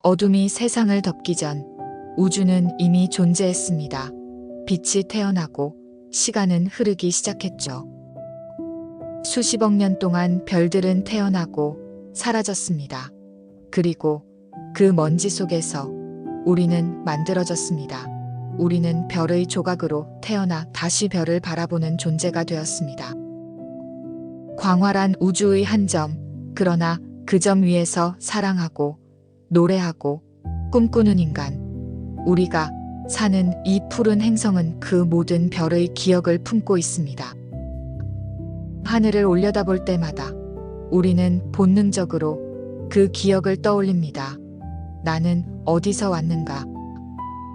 어둠이 세상을 덮기 전 우주는 이미 존재했습니다. 빛이 태어나고 시간은 흐르기 시작했죠. 수십억 년 동안 별들은 태어나고 사라졌습니다. 그리고 그 먼지 속에서 우리는 만들어졌습니다. 우리는 별의 조각으로 태어나 다시 별을 바라보는 존재가 되었습니다. 광활한 우주의 한 점, 그러나 그 점 위에서 사랑하고 노래하고 꿈꾸는 인간. 우리가 사는 이 푸른 행성은 그 모든 별의 기억을 품고 있습니다. 하늘을 올려다볼 때마다 우리는 본능적으로 그 기억을 떠올립니다. 나는 어디서 왔는가?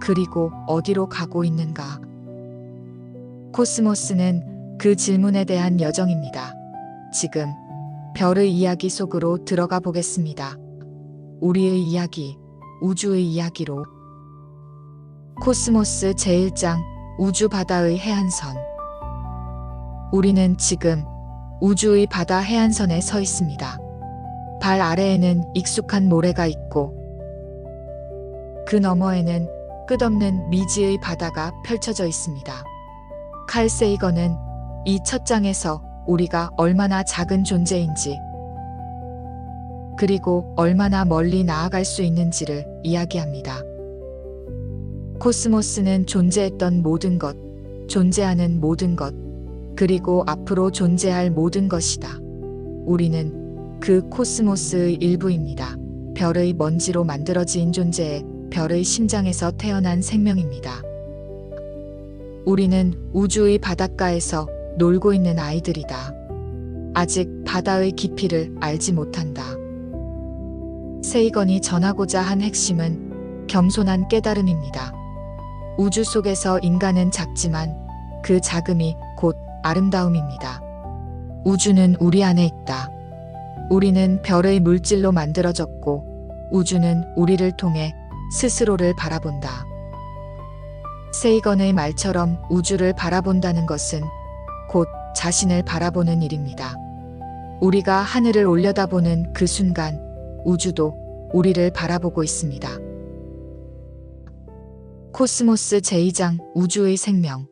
그리고 어디로 가고 있는가? 코스모스는 그 질문에 대한 여정입니다. 지금 별의 이야기 속으로 들어가 보겠습니다. 우리의 이야기, 우주의 이야기로. 코스모스 제1장 우주 바다의 해안선. 우리는 지금 우주의 바다 해안선에 서 있습니다. 발 아래에는 익숙한 모래가 있고 그 너머에는 끝없는 미지의 바다가 펼쳐져 있습니다. 칼 세이건은 이 첫 장에서 우리가 얼마나 작은 존재인지 그리고 얼마나 멀리 나아갈 수 있는지를 이야기합니다. 코스모스는 존재했던 모든 것, 존재하는 모든 것, 그리고 앞으로 존재할 모든 것이다. 우리는 그 코스모스의 일부입니다. 별의 먼지로 만들어진 존재에 별의 심장에서 태어난 생명입니다. 우리는 우주의 바닷가에서 놀고 있는 아이들이다. 아직 바다의 깊이를 알지 못한다. 세이건이 전하고자 한 핵심은 겸손한 깨달음입니다. 우주 속에서 인간은 작지만 그 작음이 곧 아름다움입니다. 우주는 우리 안에 있다. 우리는 별의 물질로 만들어졌고 우주는 우리를 통해 스스로를 바라본다. 세이건의 말처럼 우주를 바라본다는 것은 곧 자신을 바라보는 일입니다. 우리가 하늘을 올려다보는 그 순간 우주도 우리를 바라보고 있습니다. 코스모스 제2장 우주의 생명.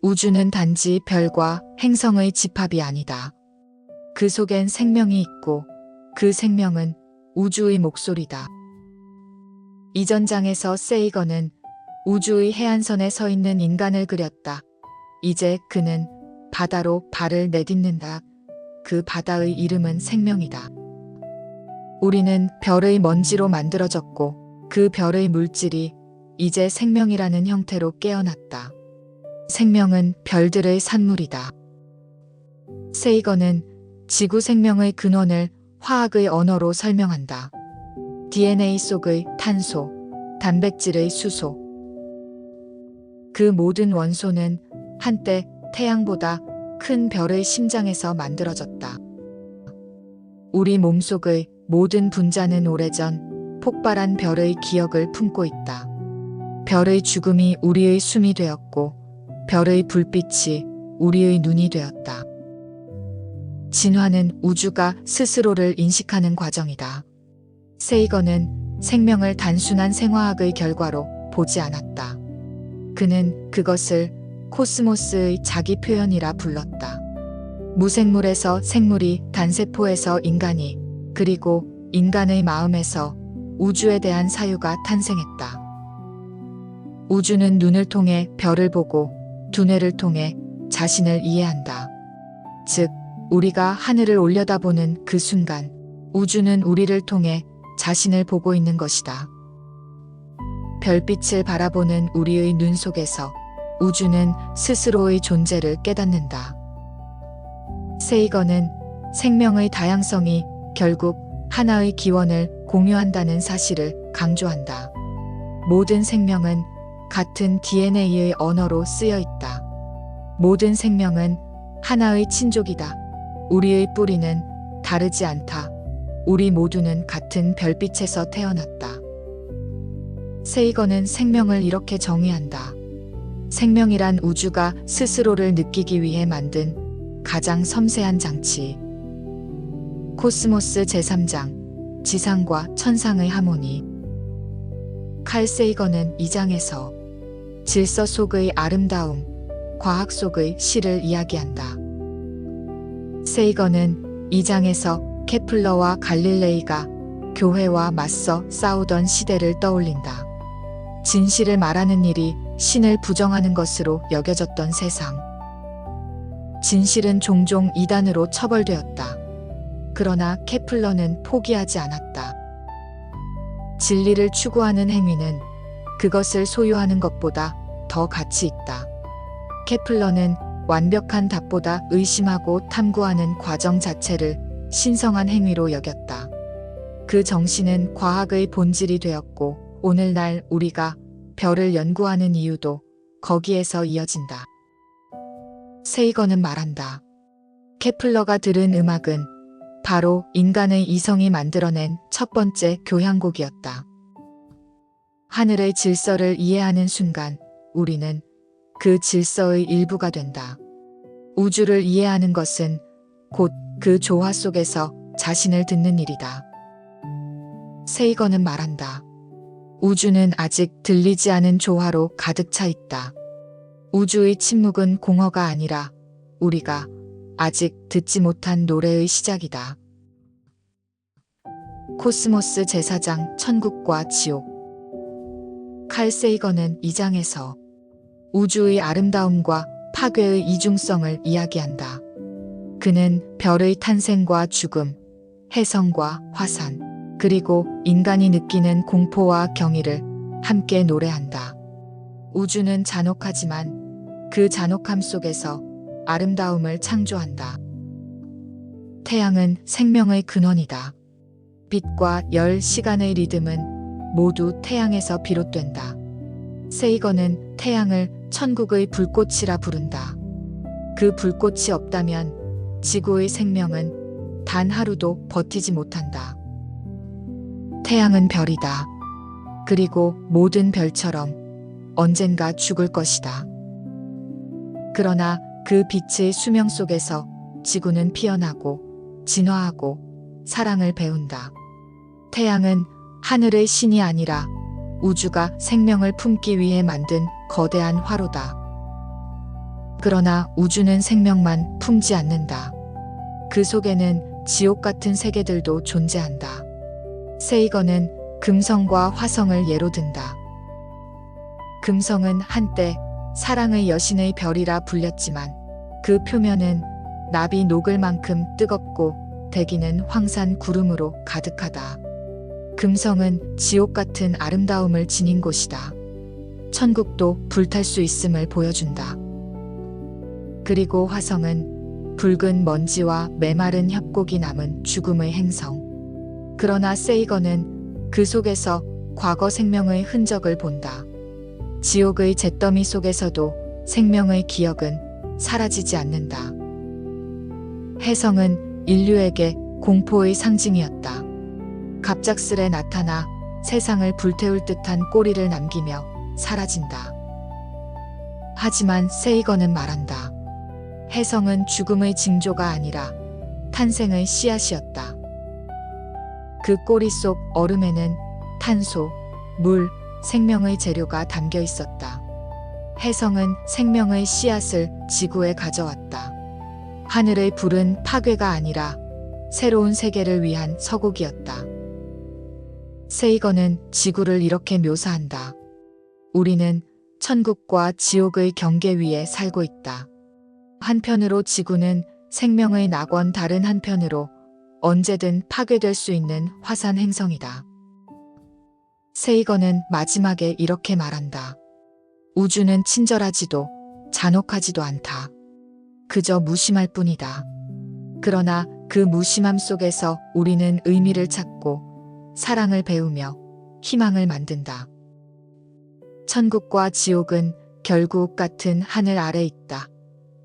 우주는 단지 별과 행성의 집합이 아니다. 그 속엔 생명이 있고 그 생명은 우주의 목소리다. 이전 장에서 세이건은 우주의 해안선에 서 있는 인간을 그렸다. 이제 그는 바다로 발을 내딛는다. 그 바다의 이름은 생명이다. 우리는 별의 먼지로 만들어졌고 그 별의 물질이 이제 생명이라는 형태로 깨어났다. 생명은 별들의 산물이다. 세이건은 지구 생명의 근원을 화학의 언어로 설명한다. DNA 속의 탄소, 단백질의 수소. 그 모든 원소는 한때 태양보다 큰 별의 심장에서 만들어졌다. 우리 몸속의 모든 분자는 오래전 폭발한 별의 기억을 품고 있다. 별의 죽음이 우리의 숨이 되었고 별의 불빛이 우리의 눈이 되었다. 진화는 우주가 스스로를 인식하는 과정이다. 세이건은 생명을 단순한 생화학의 결과로 보지 않았다. 그는 그것을 코스모스의 자기 표현이라 불렀다. 무생물에서 생물이, 단세포에서 인간이, 그리고 인간의 마음에서 우주에 대한 사유가 탄생했다. 우주는 눈을 통해 별을 보고 두뇌를 통해 자신을 이해한다. 즉, 우리가 하늘을 올려다보는 그 순간 우주는 우리를 통해 자신을 보고 있는 것이다. 별빛을 바라보는 우리의 눈 속에서 우주는 스스로의 존재를 깨닫는다. 세이건은 생명의 다양성이 결국 하나의 기원을 공유한다는 사실을 강조한다. 모든 생명은 같은 DNA의 언어로 쓰여 있다. 모든 생명은 하나의 친족이다. 우리의 뿌리는 다르지 않다. 우리 모두는 같은 별빛에서 태어났다. 세이건은 생명을 이렇게 정의한다. 생명이란 우주가 스스로를 느끼기 위해 만든 가장 섬세한 장치. 코스모스 제3장 지상과 천상의 하모니. 칼 세이건은 이 장에서 질서 속의 아름다움, 과학 속의 시를 이야기한다. 세이건은 이 장에서 케플러와 갈릴레이가 교회와 맞서 싸우던 시대를 떠올린다. 진실을 말하는 일이 신을 부정하는 것으로 여겨졌던 세상. 진실은 종종 이단으로 처벌되었다. 그러나 케플러는 포기하지 않았다. 진리를 추구하는 행위는 그것을 소유하는 것보다 더 가치 있다. 케플러는 완벽한 답보다 의심하고 탐구하는 과정 자체를 신성한 행위로 여겼다. 그 정신은 과학의 본질이 되었고 오늘날 우리가 별을 연구하는 이유도 거기에서 이어진다. 세이건은 말한다. 케플러가 들은 음악은 바로 인간의 이성이 만들어낸 첫 번째 교향곡이었다. 하늘의 질서를 이해하는 순간 우리는 그 질서의 일부가 된다. 우주를 이해하는 것은 곧 그 조화 속에서 자신을 듣는 일이다. 세이건은 말한다. 우주는 아직 들리지 않은 조화로 가득 차 있다. 우주의 침묵은 공허가 아니라 우리가 아직 듣지 못한 노래의 시작이다. 코스모스 제사장 천국과 지옥. 칼 세이건은 이 장에서 우주의 아름다움과 파괴의 이중성을 이야기한다. 그는 별의 탄생과 죽음, 해성과 화산, 그리고 인간이 느끼는 공포와 경이를 함께 노래한다. 우주는 잔혹하지만 그 잔혹함 속에서 아름다움을 창조한다. 태양은 생명의 근원이다. 빛과 열, 시간의 리듬은 모두 태양에서 비롯된다. 세이건은 태양을 천국의 불꽃이라 부른다. 그 불꽃이 없다면 지구의 생명은 단 하루도 버티지 못한다. 태양은 별이다. 그리고 모든 별처럼 언젠가 죽을 것이다. 그러나 그 빛의 수명 속에서 지구는 피어나고 진화하고 사랑을 배운다. 태양은 하늘의 신이 아니라 우주가 생명을 품기 위해 만든 거대한 화로다. 그러나 우주는 생명만 품지 않는다. 그 속에는 지옥 같은 세계들도 존재한다. 세이건은 금성과 화성을 예로 든다. 금성은 한때 사랑의 여신의 별이라 불렸지만 그 표면은 납이 녹을 만큼 뜨겁고 대기는 황산 구름으로 가득하다. 금성은 지옥 같은 아름다움을 지닌 곳이다. 천국도 불탈 수 있음을 보여준다. 그리고 화성은 붉은 먼지와 메마른 협곡이 남은 죽음의 행성. 그러나 세이건은 그 속에서 과거 생명의 흔적을 본다. 지옥의 잿더미 속에서도 생명의 기억은 사라지지 않는다. 해성은 인류에게 공포의 상징이었다. 갑작스레 나타나 세상을 불태울 듯한 꼬리를 남기며 사라진다. 하지만 세이건은 말한다. 해성은 죽음의 징조가 아니라 탄생의 씨앗이었다. 그 꼬리 속 얼음에는 탄소, 물, 생명의 재료가 담겨 있었다. 해성은 생명의 씨앗을 지구에 가져왔다. 하늘의 불은 파괴가 아니라 새로운 세계를 위한 서곡이었다. 세이건은 지구를 이렇게 묘사한다. 우리는 천국과 지옥의 경계 위에 살고 있다. 한편으로 지구는 생명의 낙원, 다른 한편으로 언제든 파괴될 수 있는 화산 행성이다. 세이건은 마지막에 이렇게 말한다. 우주는 친절하지도 잔혹하지도 않다. 그저 무심할 뿐이다. 그러나 그 무심함 속에서 우리는 의미를 찾고 사랑을 배우며 희망을 만든다. 천국과 지옥은 결국 같은 하늘 아래 있다.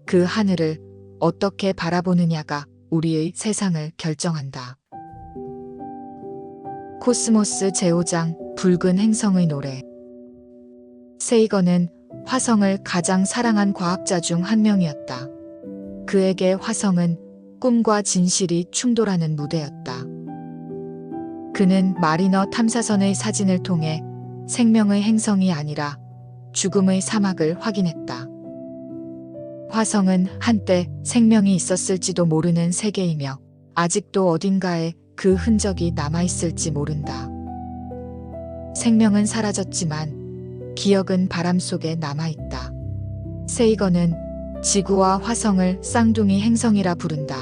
그 하늘을 어떻게 바라보느냐가 우리의 세상을 결정한다. 코스모스 제5장 붉은 행성의 노래. 세이건은 화성을 가장 사랑한 과학자 중 한 명이었다. 그에게 화성은 꿈과 진실이 충돌하는 무대였다. 그는 마리너 탐사선의 사진을 통해 생명의 행성이 아니라 죽음의 사막을 확인했다. 화성은 한때 생명이 있었을지도 모르는 세계이며 아직도 어딘가에 그 흔적이 남아있을지 모른다. 생명은 사라졌지만 기억은 바람 속에 남아있다. 세이건은 지구와 화성을 쌍둥이 행성이라 부른다.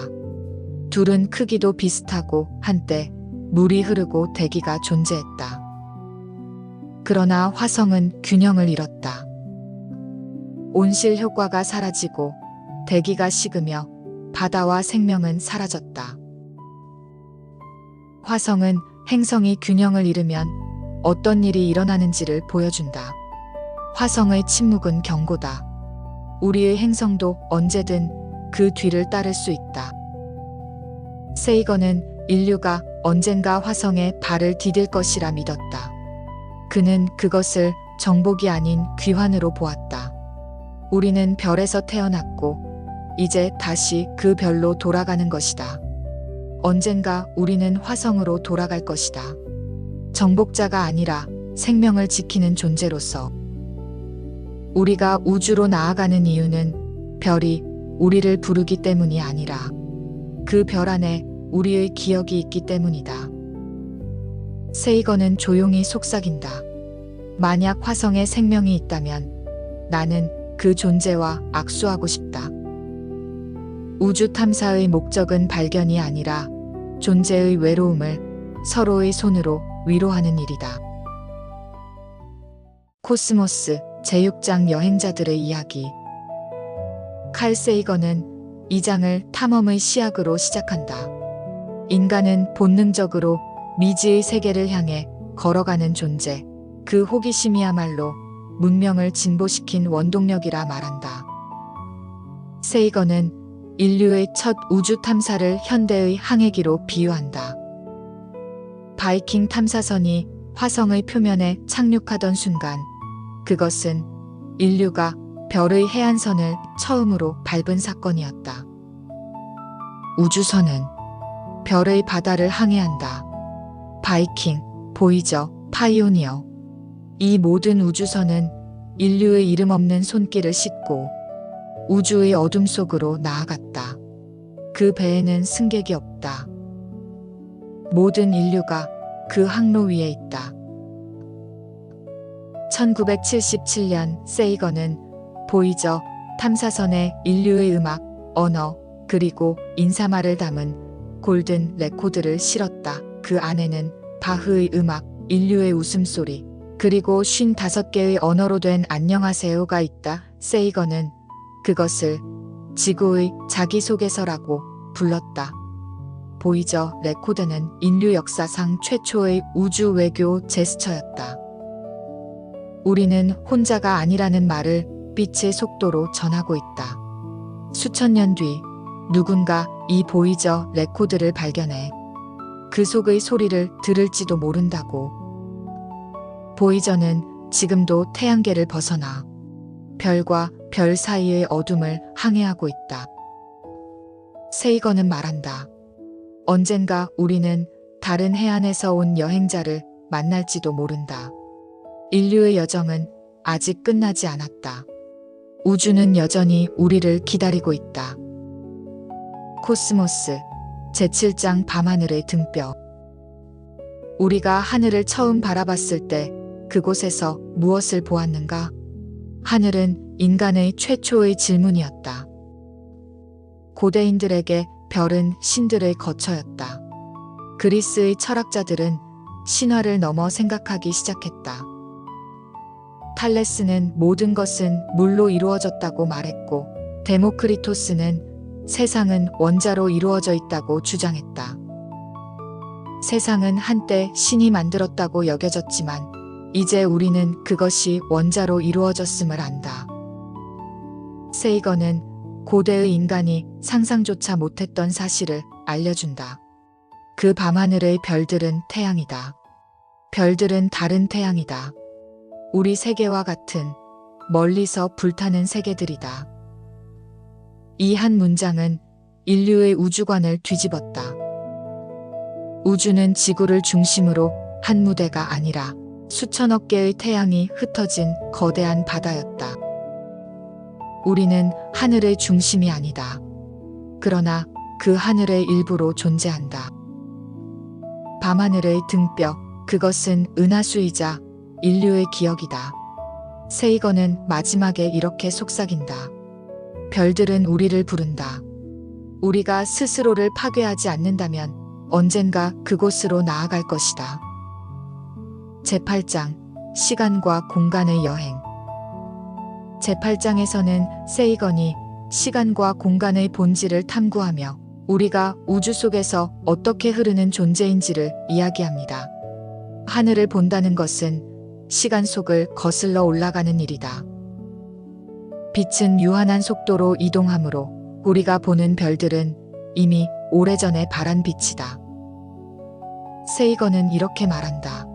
둘은 크기도 비슷하고 한때 물이 흐르고 대기가 존재했다. 그러나 화성은 균형을 잃었다. 온실 효과가 사라지고 대기가 식으며 바다와 생명은 사라졌다. 화성은 행성이 균형을 잃으면 어떤 일이 일어나는지를 보여준다. 화성의 침묵은 경고다. 우리의 행성도 언제든 그 뒤를 따를 수 있다. 세이건은 인류가 언젠가 화성에 발을 디딜 것이라 믿었다. 그는 그것을 정복이 아닌 귀환으로 보았다. 우리는 별에서 태어났고 이제 다시 그 별로 돌아가는 것이다. 언젠가 우리는 화성으로 돌아갈 것이다. 정복자가 아니라 생명을 지키는 존재로서. 우리가 우주로 나아가는 이유는 별이 우리를 부르기 때문이 아니라 그 별 안에 우리의 기억이 있기 때문이다. 세이건은 조용히 속삭인다. 만약 화성에 생명이 있다면 나는 그 존재와 악수하고 싶다. 우주 탐사의 목적은 발견이 아니라 존재의 외로움을 서로의 손으로 위로하는 일이다. 코스모스 제6장 여행자들의 이야기. 칼 세이건은 이 장을 탐험의 시작으로 시작한다. 인간은 본능적으로 미지의 세계를 향해 걸어가는 존재, 그 호기심이야말로 문명을 진보시킨 원동력이라 말한다. 세이건은 인류의 첫 우주 탐사를 현대의 항해기로 비유한다. 바이킹 탐사선이 화성의 표면에 착륙하던 순간, 그것은 인류가 별의 해안선을 처음으로 밟은 사건이었다. 우주선은 별의 바다를 항해한다. 바이킹, 보이저, 파이오니어. 이 모든 우주선은 인류의 이름 없는 손길을 싣고 우주의 어둠 속으로 나아갔다. 그 배에는 승객이 없다. 모든 인류가 그 항로 위에 있다. 1977년 세이건은 보이저 탐사선에 인류의 음악, 언어, 그리고 인사말을 담은 골든 레코드를 실었다. 그 안에는 바흐의 음악, 인류의 웃음소리, 그리고 55개의 언어로 된 안녕하세요가 있다. 세이건은 그것을 지구의 자기소개서라고 불렀다. 보이저 레코드는 인류 역사상 최초의 우주 외교 제스처였다. 우리는 혼자가 아니라는 말을 빛의 속도로 전하고 있다. 수천 년 뒤 누군가 이 보이저 레코드를 발견해 그 속의 소리를 들을지도 모른다고. 보이저는 지금도 태양계를 벗어나 별과 별 사이의 어둠을 항해하고 있다. 세이건은 말한다. 언젠가 우리는 다른 해안에서 온 여행자를 만날지도 모른다. 인류의 여정은 아직 끝나지 않았다. 우주는 여전히 우리를 기다리고 있다. 코스모스 제7장 밤하늘의 등뼈. 우리가 하늘을 처음 바라봤을 때 그곳에서 무엇을 보았는가? 하늘은 인간의 최초의 질문이었다. 고대인들에게 별은 신들의 거처였다. 그리스의 철학자들은 신화를 넘어 생각하기 시작했다. 탈레스는 모든 것은 물로 이루어졌다고 말했고, 데모크리토스는 세상은 원자로 이루어져 있다고 주장했다. 세상은 한때 신이 만들었다고 여겨졌지만 이제 우리는 그것이 원자로 이루어졌음을 안다. 세이건은 고대의 인간이 상상조차 못했던 사실을 알려준다. 그 밤하늘의 별들은 태양이다. 별들은 다른 태양이다. 우리 세계와 같은 멀리서 불타는 세계들이다. 이 한 문장은 인류의 우주관을 뒤집었다. 우주는 지구를 중심으로 한 무대가 아니라 수천억 개의 태양이 흩어진 거대한 바다였다. 우리는 하늘의 중심이 아니다. 그러나 그 하늘의 일부로 존재한다. 밤하늘의 등뼈, 그것은 은하수이자 인류의 기억이다. 세이건은 마지막에 이렇게 속삭인다. 별들은 우리를 부른다. 우리가 스스로를 파괴하지 않는다면 언젠가 그곳으로 나아갈 것이다. 제8장 시간과 공간의 여행. 제8장에서는 세이건이 시간과 공간의 본질을 탐구하며 우리가 우주 속에서 어떻게 흐르는 존재인지를 이야기합니다. 하늘을 본다는 것은 시간 속을 거슬러 올라가는 일이다. 빛은 유한한 속도로 이동하므로 우리가 보는 별들은 이미 오래전에 발한 빛이다. 세이건은 이렇게 말한다.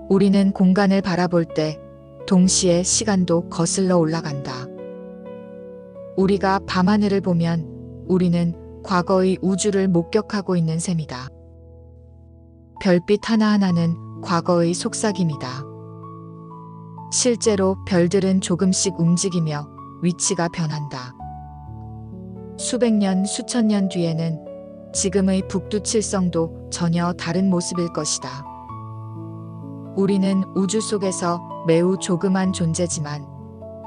우리는 공간을 바라볼 때 동시에 시간도 거슬러 올라간다. 우리가 밤하늘을 보면 우리는 과거의 우주를 목격하고 있는 셈이다. 별빛 하나하나는 과거의 속삭임이다. 실제로 별들은 조금씩 움직이며 위치가 변한다. 수백 년, 수천 년 뒤에는 지금의 북두칠성도 전혀 다른 모습일 것이다. 우리는 우주 속에서 매우 조그만 존재지만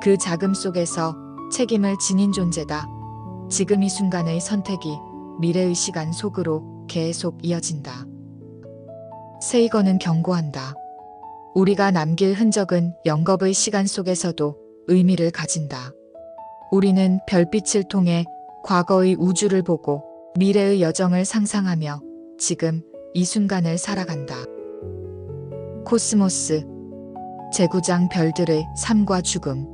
그 작음 속에서 책임을 지닌 존재다. 지금 이 순간의 선택이 미래의 시간 속으로 계속 이어진다. 세이건은 경고한다. 우리가 남길 흔적은 영겁의 시간 속에서도 의미를 가진다. 우리는 별빛을 통해 과거의 우주를 보고 미래의 여정을 상상하며 지금 이 순간을 살아간다. 코스모스 제9장 별들의 삶과 죽음.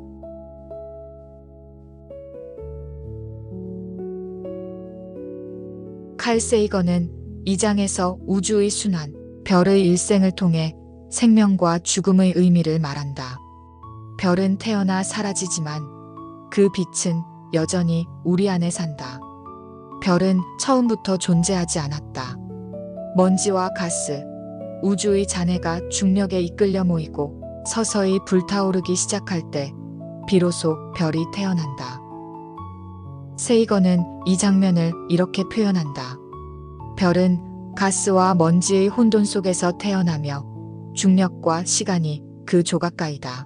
칼 세이건은 이 장에서 우주의 순환, 별의 일생을 통해 생명과 죽음의 의미를 말한다. 별은 태어나 사라지지만 그 빛은 여전히 우리 안에 산다. 별은 처음부터 존재하지 않았다. 먼지와 가스, 우주의 잔해가 중력에 이끌려 모이고 서서히 불타오르기 시작할 때 비로소 별이 태어난다. 세이건은 이 장면을 이렇게 표현한다. 별은 가스와 먼지의 혼돈 속에서 태어나며 중력과 시간이 그 조각가이다.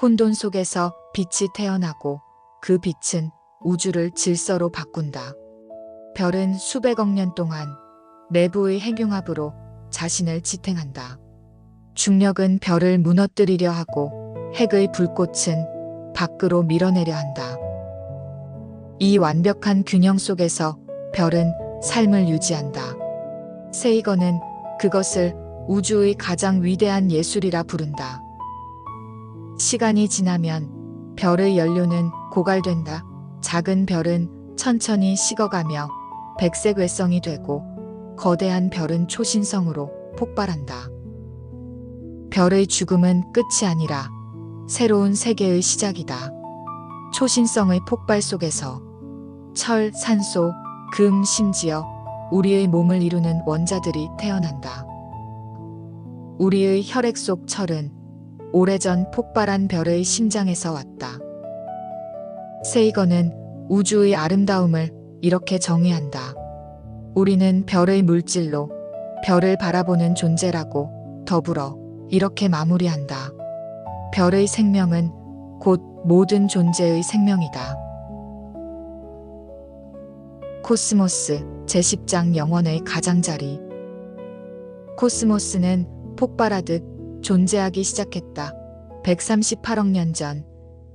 혼돈 속에서 빛이 태어나고 그 빛은 우주를 질서로 바꾼다. 별은 수백억 년 동안 내부의 핵융합으로 자신을 지탱한다. 중력은 별을 무너뜨리려 하고 핵의 불꽃은 밖으로 밀어내려 한다. 이 완벽한 균형 속에서 별은 삶을 유지한다. 세이건은 그것을 우주의 가장 위대한 예술이라 부른다. 시간이 지나면 별의 연료는 고갈된다. 작은 별은 천천히 식어가며 백색 외성이 되고 거대한 별은 초신성으로 폭발한다. 별의 죽음은 끝이 아니라 새로운 세계의 시작이다. 초신성의 폭발 속에서 철, 산소, 금, 심지어 우리의 몸을 이루는 원자들이 태어난다. 우리의 혈액 속 철은 오래전 폭발한 별의 심장에서 왔다. 세이건은 우주의 아름다움을 이렇게 정의한다. 우리는 별의 물질로 별을 바라보는 존재라고 더불어 이렇게 마무리한다. 별의 생명은 곧 모든 존재의 생명이다. 코스모스 제10장 영원의 가장자리. 코스모스는 폭발하듯 존재하기 시작했다. 138억 년 전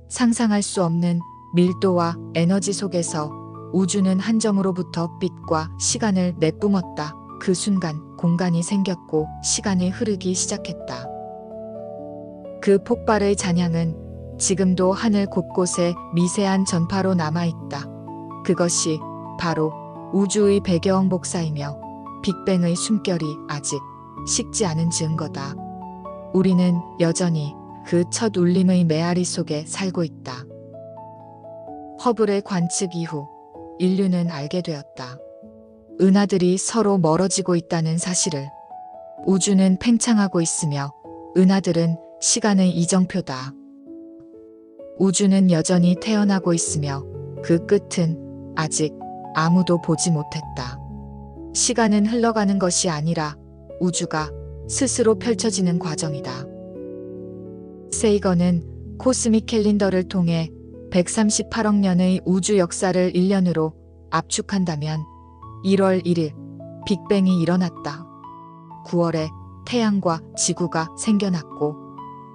상상할 수 없는 밀도와 에너지 속에서 우주는 한 점으로부터 빛과 시간을 내뿜었다. 그 순간 공간이 생겼고 시간이 흐르기 시작했다. 그 폭발의 잔향은 지금도 하늘 곳곳에 미세한 전파로 남아있다. 그것이 바로 우주의 배경 복사이며 빅뱅의 숨결이 아직 식지 않은 증거다. 우리는 여전히 그 첫 울림의 메아리 속에 살고 있다. 허블의 관측 이후 인류는 알게 되었다. 은하들이 서로 멀어지고 있다는 사실을. 우주는 팽창하고 있으며 은하들은 시간의 이정표다. 우주는 여전히 태어나고 있으며 그 끝은 아직 아무도 보지 못했다. 시간은 흘러가는 것이 아니라 우주가 스스로 펼쳐지는 과정이다. 세이건은 코스믹 캘린더를 통해 138억 년의 우주 역사를 1년으로 압축한다면 1월 1일 빅뱅이 일어났다. 9월에 태양과 지구가 생겨났고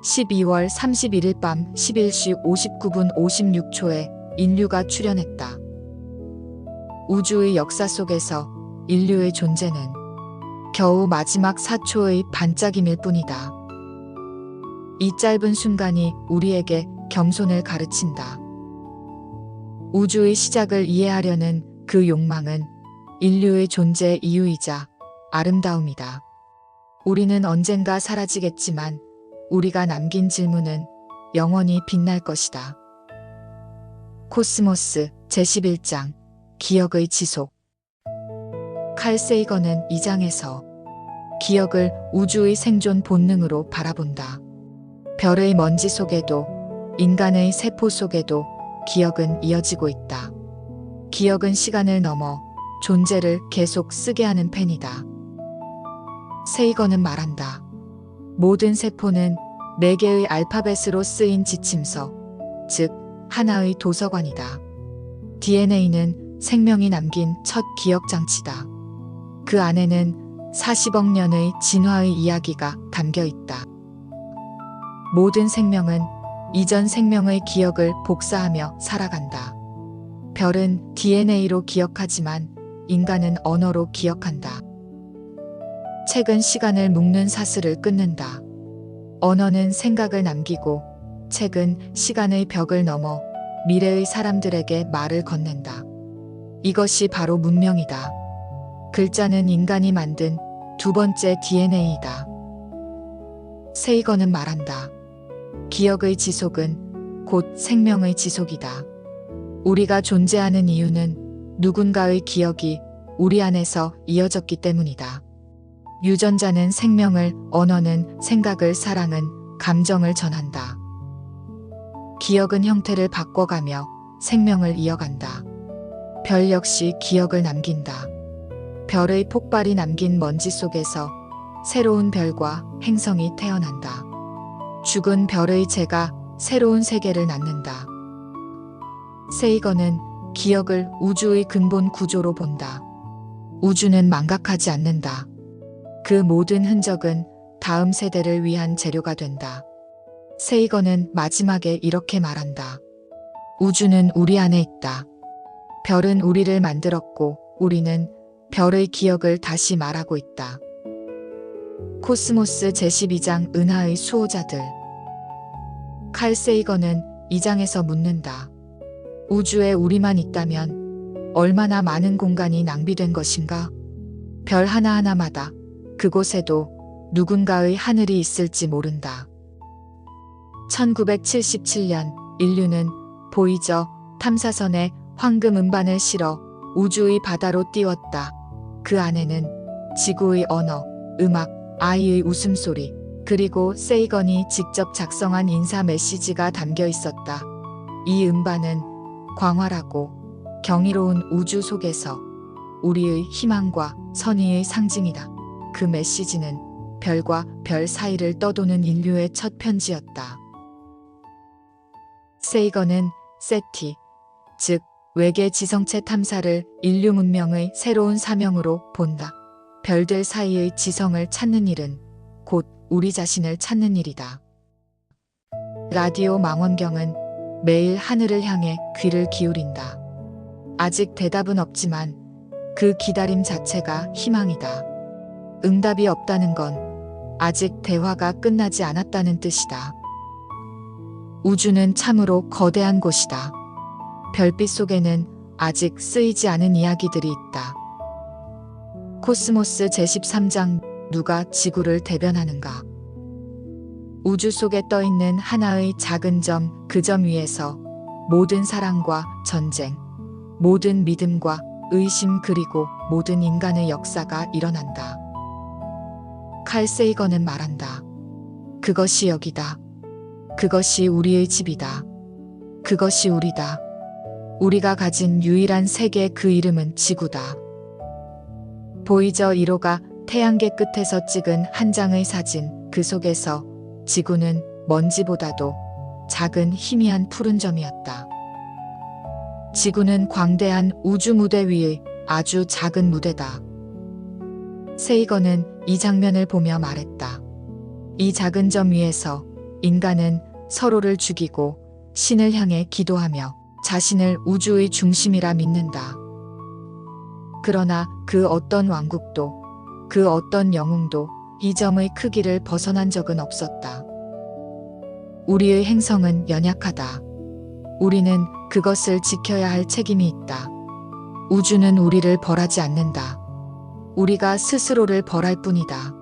12월 31일 밤 11시 59분 56초에 인류가 출현했다. 우주의 역사 속에서 인류의 존재는 겨우 마지막 4초의 반짝임일 뿐이다. 이 짧은 순간이 우리에게 겸손을 가르친다. 우주의 시작을 이해하려는 그 욕망은 인류의 존재의 이유이자 아름다움이다. 우리는 언젠가 사라지겠지만 우리가 남긴 질문은 영원히 빛날 것이다. 코스모스 제11장 기억의 지속. 칼 세이건은 이 장에서 기억을 우주의 생존 본능으로 바라본다. 별의 먼지 속에도 인간의 세포 속에도 기억은 이어지고 있다. 기억은 시간을 넘어 존재를 계속 쓰게 하는 펜이다. 세이건은 말한다. 모든 세포는 4개의 알파벳으로 쓰인 지침서, 즉 하나의 도서관이다. DNA는 생명이 남긴 첫 기억 장치다. 그 안에는 40억 년의 진화의 이야기가 담겨 있다. 모든 생명은 이전 생명의 기억을 복사하며 살아간다. 별은 DNA로 기억하지만 인간은 언어로 기억한다. 책은 시간을 묶는 사슬을 끊는다. 언어는 생각을 남기고 책은 시간의 벽을 넘어 미래의 사람들에게 말을 건넨다. 이것이 바로 문명이다. 글자는 인간이 만든 두 번째 DNA이다. 세이건은 말한다. 기억의 지속은 곧 생명의 지속이다. 우리가 존재하는 이유는 누군가의 기억이 우리 안에서 이어졌기 때문이다. 유전자는 생명을, 언어는 생각을, 사랑은 감정을 전한다. 기억은 형태를 바꿔가며 생명을 이어간다. 별 역시 기억을 남긴다. 별의 폭발이 남긴 먼지 속에서 새로운 별과 행성이 태어난다. 죽은 별의 재가 새로운 세계를 낳는다. 세이건은 기억을 우주의 근본 구조로 본다. 우주는 망각하지 않는다. 그 모든 흔적은 다음 세대를 위한 재료가 된다. 세이건은 마지막에 이렇게 말한다. 우주는 우리 안에 있다. 별은 우리를 만들었고 우리는 별의 기억을 다시 말하고 있다. 코스모스 제12장 은하의 수호자들. 칼 세이건은 이 장에서 묻는다. 우주에 우리만 있다면 얼마나 많은 공간이 낭비된 것인가? 별 하나하나마다 그곳에도 누군가의 하늘이 있을지 모른다. 1977년 인류는 보이저 탐사선에 황금 음반을 실어 우주의 바다로 띄웠다. 그 안에는 지구의 언어, 음악, 아이의 웃음소리, 그리고 세이건이 직접 작성한 인사 메시지가 담겨 있었다. 이 음반은 광활하고 경이로운 우주 속에서 우리의 희망과 선의의 상징이다. 그 메시지는 별과 별 사이를 떠도는 인류의 첫 편지였다. 세이건은 세티, 즉 외계 지성체 탐사를 인류 문명의 새로운 사명으로 본다. 별들 사이의 지성을 찾는 일은 곧 우리 자신을 찾는 일이다. 라디오 망원경은 매일 하늘을 향해 귀를 기울인다. 아직 대답은 없지만 그 기다림 자체가 희망이다. 응답이 없다는 건 아직 대화가 끝나지 않았다는 뜻이다. 우주는 참으로 거대한 곳이다. 별빛 속에는 아직 쓰이지 않은 이야기들이 있다. 코스모스 제13장 누가 지구를 대변하는가? 우주 속에 떠있는 하나의 작은 점, 그 점 위에서 모든 사랑과 전쟁, 모든 믿음과 의심 그리고 모든 인간의 역사가 일어난다. 칼 세이건은 말한다. 그것이 여기다. 그것이 우리의 집이다. 그것이 우리다. 우리가 가진 유일한 세계 그 이름은 지구다. 보이저 1호가 태양계 끝에서 찍은 한 장의 사진, 그 속에서 지구는 먼지보다도 작은 희미한 푸른 점이었다. 지구는 광대한 우주 무대 위의 아주 작은 무대다. 세이건은 이 장면을 보며 말했다. 이 작은 점 위에서 인간은 서로를 죽이고 신을 향해 기도하며 자신을 우주의 중심이라 믿는다. 그러나 그 어떤 왕국도 그 어떤 영웅도 이 점의 크기를 벗어난 적은 없었다. 우리의 행성은 연약하다. 우리는 그것을 지켜야 할 책임이 있다. 우주는 우리를 벌하지 않는다. 우리가 스스로를 벌할 뿐이다.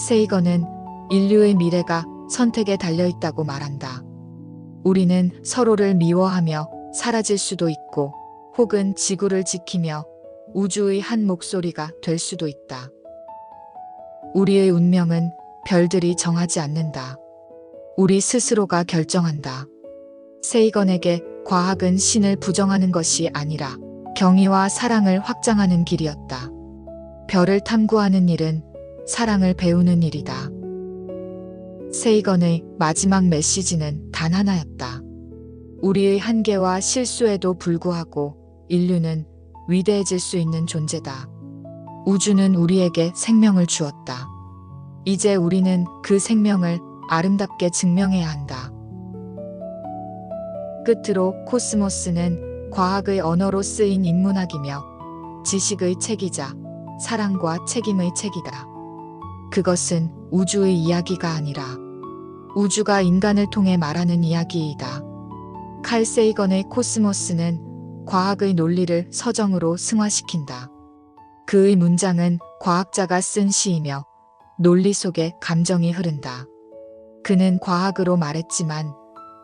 세이건은 인류의 미래가 선택에 달려있다고 말한다. 우리는 서로를 미워하며 사라질 수도 있고 혹은 지구를 지키며 우주의 한 목소리가 될 수도 있다. 우리의 운명은 별들이 정하지 않는다. 우리 스스로가 결정한다. 세이건에게 과학은 신을 부정하는 것이 아니라 경의와 사랑을 확장하는 길이었다. 별을 탐구하는 일은 사랑을 배우는 일이다. 세이건의 마지막 메시지는 단 하나였다. 우리의 한계와 실수에도 불구하고 인류는 위대해질 수 있는 존재다. 우주는 우리에게 생명을 주었다. 이제 우리는 그 생명을 아름답게 증명해야 한다. 끝으로 코스모스는 과학의 언어로 쓰인 인문학이며 지식의 책이자 사랑과 책임의 책이다. 그것은 우주의 이야기가 아니라 우주가 인간을 통해 말하는 이야기이다. 칼 세이건의 코스모스는 과학의 논리를 서정으로 승화시킨다. 그의 문장은 과학자가 쓴 시이며 논리 속에 감정이 흐른다. 그는 과학으로 말했지만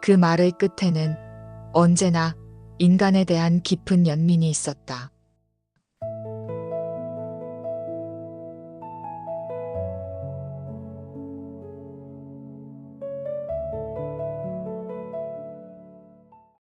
그 말의 끝에는 언제나 인간에 대한 깊은 연민이 있었다.